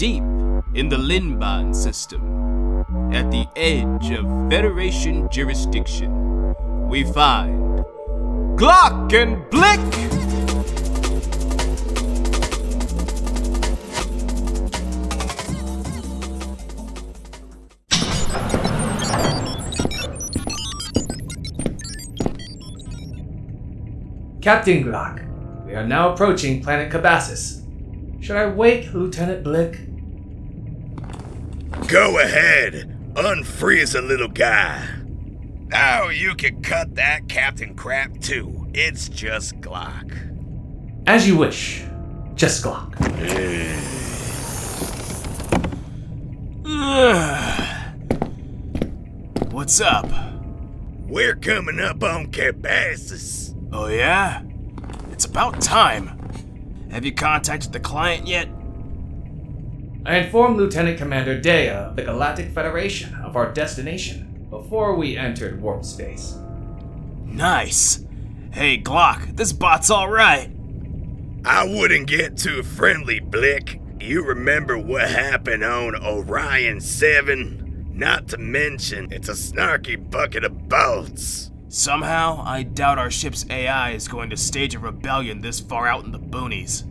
Deep in the Linban system, at the edge of Federation jurisdiction, we find Glock and Blick! Captain Glock, we are now approaching planet Cabasis. Should I wake Lieutenant Blick? Go ahead, unfreeze a little guy. Oh, you can cut that Captain Crap too. It's just Glock. As you wish. Just Glock. What's up? We're coming up on Cabasis. Oh yeah? It's about time. Have you contacted the client yet? I informed Lieutenant Commander Dea of the Galactic Federation of our destination before we entered warp space. Nice. Hey Glock, this bot's alright. I wouldn't get too friendly, Blick. You remember what happened on Orion 7? Not to mention, it's a snarky bucket of bolts. Somehow, I doubt our ship's AI is going to stage a rebellion this far out in the boonies.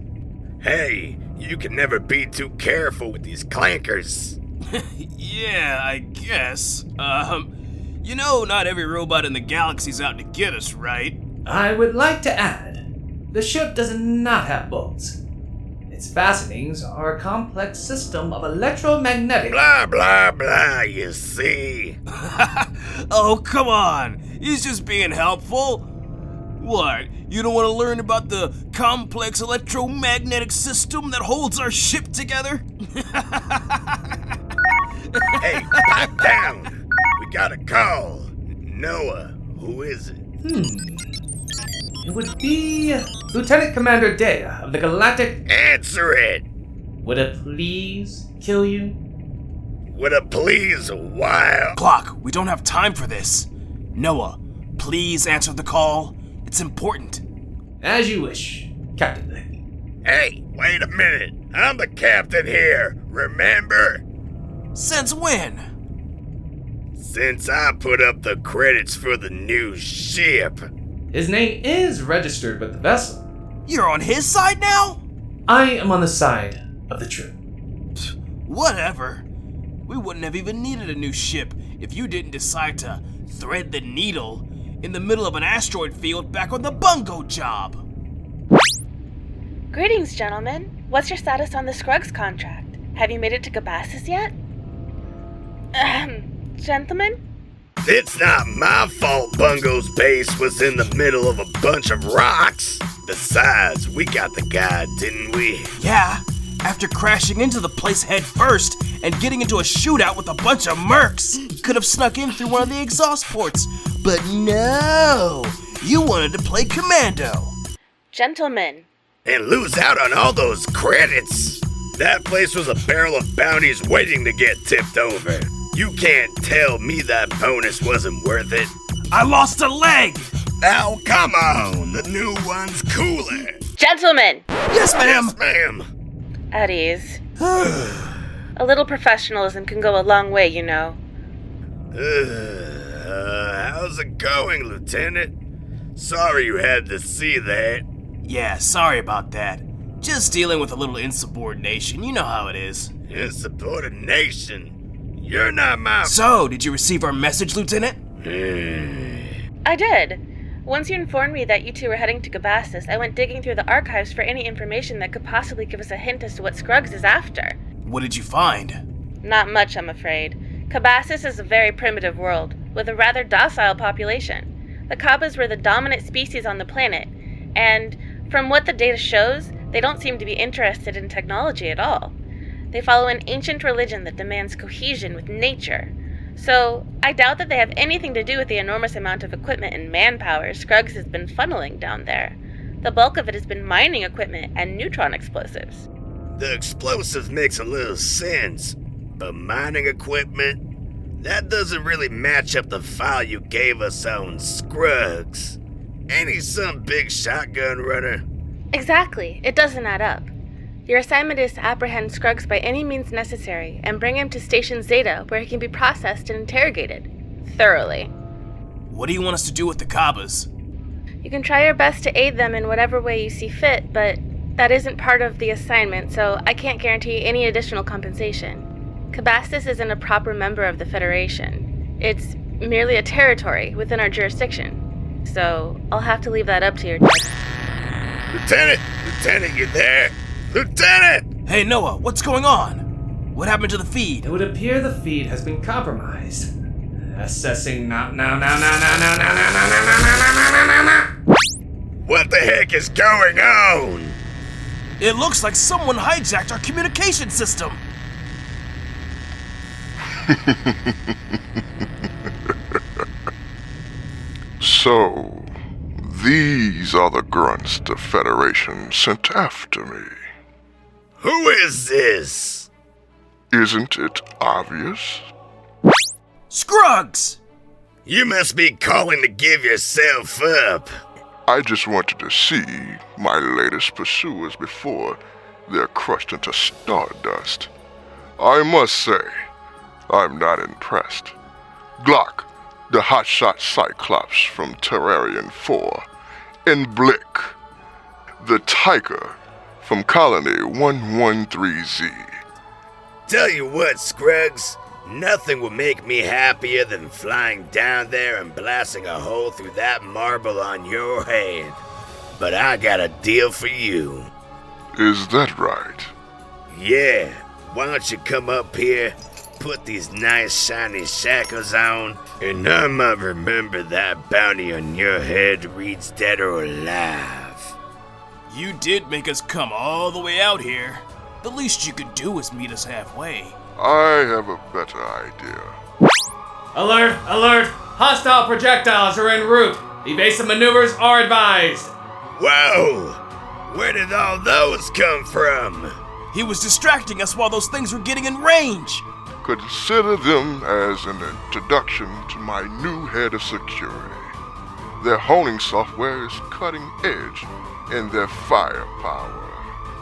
Hey, you can never be too careful with these clankers. Yeah, I guess. You know not every robot in the galaxy's out to get us, right? I would like to add, the ship does not have bolts. Its fastenings are a complex system of electromagnetic... Blah, blah, blah, you see? Oh, come on! He's just being helpful. What? You don't want to learn about the complex electromagnetic system that holds our ship together? Hey, pipe down! We got a call. Noah, who is it? It would be Lieutenant Commander Dea of the Galactic... Answer it! Would it please kill you? Would it please a while? Glock, we don't have time for this. Noah, please answer the call. It's important. As you wish, Captain Blick. Hey, wait a minute. I'm the captain here, remember? Since when? Since I put up the credits for the new ship. His name is registered with the vessel. You're on his side now? I am on the side of the truth. Whatever. We wouldn't have even needed a new ship if you didn't decide to thread the needle in the middle of an asteroid field back on the bungo job. Greetings, gentlemen. What's your status on the Scruggs contract? Have you made it to Cabasis yet? Gentlemen? It's not my fault Bungo's base was in the middle of a bunch of rocks. Besides, we got the guy, didn't we? Yeah, after crashing into the place head first and getting into a shootout with a bunch of mercs. Could have snuck in through one of the exhaust ports, but no! You wanted to play commando. Gentlemen. And lose out on all those credits. That place was a barrel of bounties waiting to get tipped over. You can't tell me that bonus wasn't worth it. I lost a leg! Now, come on, the new one's cooler. Gentlemen! Yes, ma'am! Yes, ma'am. At ease. A little professionalism can go a long way, you know. How's it going, Lieutenant? Sorry you had to see that. Yeah, sorry about that. Just dealing with a little insubordination, you know how it is. Insubordination? You're not my... So, did you receive our message, Lieutenant? I did. Once you informed me that you two were heading to Cabasis, I went digging through the archives for any information that could possibly give us a hint as to what Scruggs is after. What did you find? Not much, I'm afraid. Cabasis is a very primitive world, with a rather docile population. The Cabas were the dominant species on the planet, and from what the data shows, they don't seem to be interested in technology at all. They follow an ancient religion that demands cohesion with nature. So, I doubt that they have anything to do with the enormous amount of equipment and manpower Scruggs has been funneling down there. The bulk of it has been mining equipment and neutron explosives. The explosives makes a little sense, but mining equipment? That doesn't really match up the file you gave us on Scruggs. Ain't he some big shotgun runner? Exactly. It doesn't add up. Your assignment is to apprehend Scruggs by any means necessary and bring him to Station Zeta, where he can be processed and interrogated. Thoroughly. What do you want us to do with the Cabas? You can try your best to aid them in whatever way you see fit, but that isn't part of the assignment, so I can't guarantee any additional compensation. Cabasis isn't a proper member of the Federation. It's merely a territory within our jurisdiction. So I'll have to leave that up to your judge. Lieutenant, you there? Lieutenant! Hey, Noah, what's going on? What happened to the feed? It would appear the feed has been compromised. Assessing now. What the heck is going on? It looks like someone hijacked our communication system. So, these are the grunts the Federation sent after me. Who is this? Isn't it obvious? Scruggs! You must be calling to give yourself up. I just wanted to see my latest pursuers before they're crushed into stardust. I must say, I'm not impressed. Glock, the hotshot Cyclops from Terrarian 4, and Blick, the Tiger from Colony 113Z. Tell you what, Scruggs, nothing will make me happier than flying down there and blasting a hole through that marble on your head. But I got a deal for you. Is that right? Yeah, why don't you come up here, put these nice shiny shackles on, and I might remember that bounty on your head reads dead or alive. You did make us come all the way out here. The least you could do is meet us halfway. I have a better idea. Alert! Alert! Hostile projectiles are en route. Evasive maneuvers are advised. Whoa! Where did all those come from? He was distracting us while those things were getting in range. Consider them as an introduction to my new head of security. Their honing software is cutting edge in their firepower.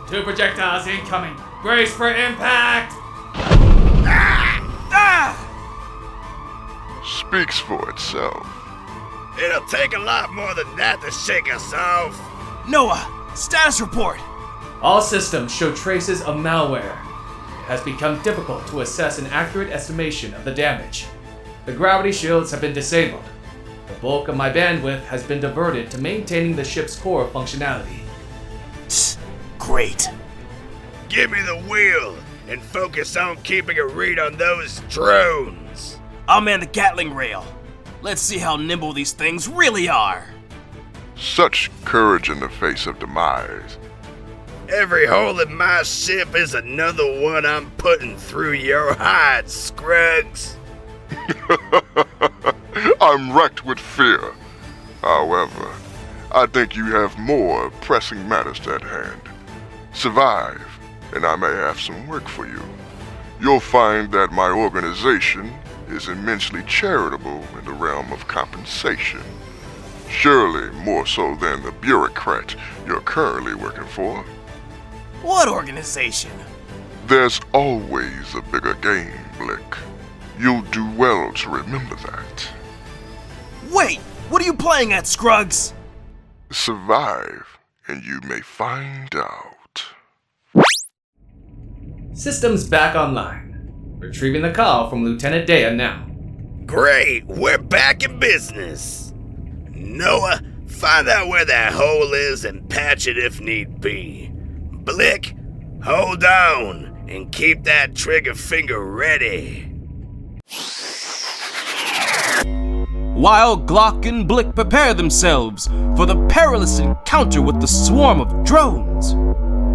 2 projectiles incoming. Brace for impact! Speaks for itself. It'll take a lot more than that to shake us off. Noah, status report. All systems show traces of malware. It has become difficult to assess an accurate estimation of the damage. The gravity shields have been disabled. The bulk of my bandwidth has been diverted to maintaining the ship's core functionality. Great. Give me the wheel and focus on keeping a read on those drones. I'll man the Gatling rail. Let's see how nimble these things really are. Such courage in the face of demise. Every hole in my ship is another one I'm putting through your hide, Scruggs. I'm wrecked with fear. However, I think you have more pressing matters at hand. Survive, and I may have some work for you. You'll find that my organization is immensely charitable in the realm of compensation. Surely more so than the bureaucrat you're currently working for. What organization? There's always a bigger game, Blick. You'll do well to remember that. Wait, what are you playing at, Scruggs? Survive, and you may find out. Systems back online. Retrieving the call from Lieutenant Dea now. Great, we're back in business. Noah, find out where that hole is and patch it if need be. Blick, hold on and keep that trigger finger ready. While Glock and Blick prepare themselves for the perilous encounter with the swarm of drones,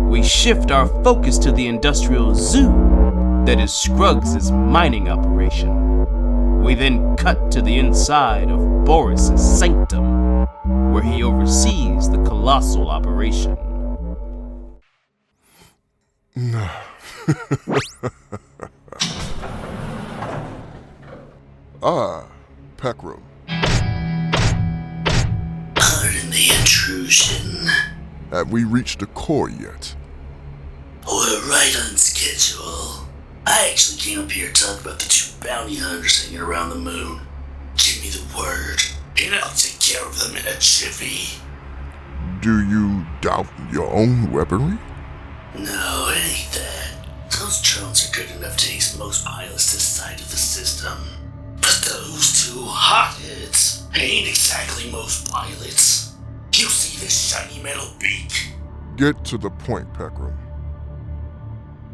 we shift our focus to the industrial zoo that is Scruggs' mining operation. We then cut to the inside of Boris' sanctum, where he oversees the colossal operation. Pack room. Pardon the intrusion. Have we reached the core yet? We're right on schedule. I actually came up here to talk about the 2 bounty hunters hanging around the moon. Give me the word, and I'll take care of them in a jiffy. Do you doubt your own weaponry? No, it ain't that. Those drones are good enough to ace most pilots this side of the system. But those 2 hotheads ain't exactly most pilots. You see this shiny metal beak? Get to the point, Peckram.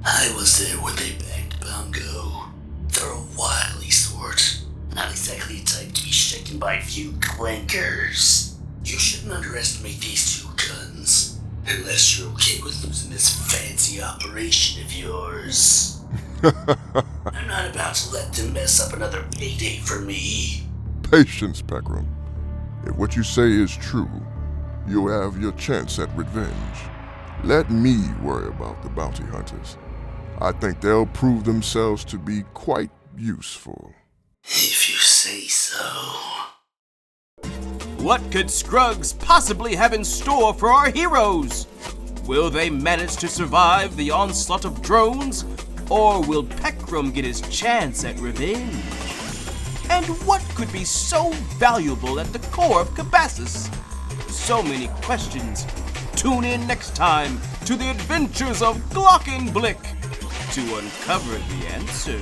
I was there when they bagged Bungo. They're a wily sort. Not exactly a type to be shaken by a few clankers. You shouldn't underestimate these 2 guns. Unless you're okay with losing this fancy operation of yours. I'm not about to let them mess up another payday for me. Patience, Peckram. If what you say is true, you'll have your chance at revenge. Let me worry about the bounty hunters. I think they'll prove themselves to be quite useful. If you say so. What could Scruggs possibly have in store for our heroes? Will they manage to survive the onslaught of drones? Or will Peckram get his chance at revenge? And what could be so valuable at the core of Cabasis? So many questions. Tune in next time to the adventures of Glock and Blick to uncover the answer.